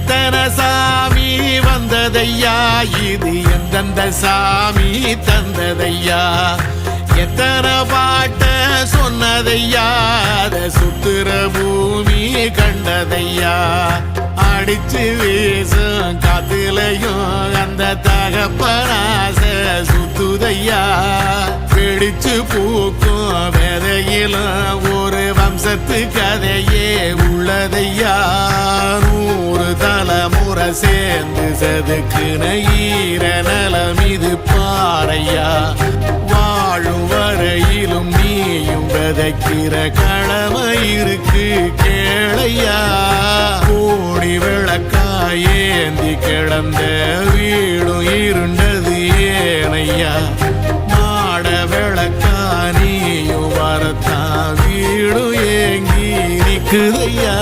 எத்தனை சாமி வந்ததையா, இது எந்தெந்த சாமி தந்ததையா, எத்தனை பாட்ட சொன்னதையா, அத சுத்துற பூமி கண்டதையா, அடிச்சு வீசும் காத்துலையும் அந்த தகப்பனாச சுத்துதையா, பிடிச்சு பூக்கும் விதையிலும் ஒரு வம்சத்து கதையே உள்ளதையா, 100 தலைமுறை சேர்ந்து செதுக்குன ஈர நலம் இது பாறையா, வாழும் வரையிலும் நீயும் விதைக்கிற கடமை இருக்கு கேளையா, கோடி விளக்காயேந்தி கிடந்த வீடும் இருண்டது ஏனையா, மாட விளக்கா நீயும் வரத்தான் வீடும் ஏங்கி நிக்குதையா.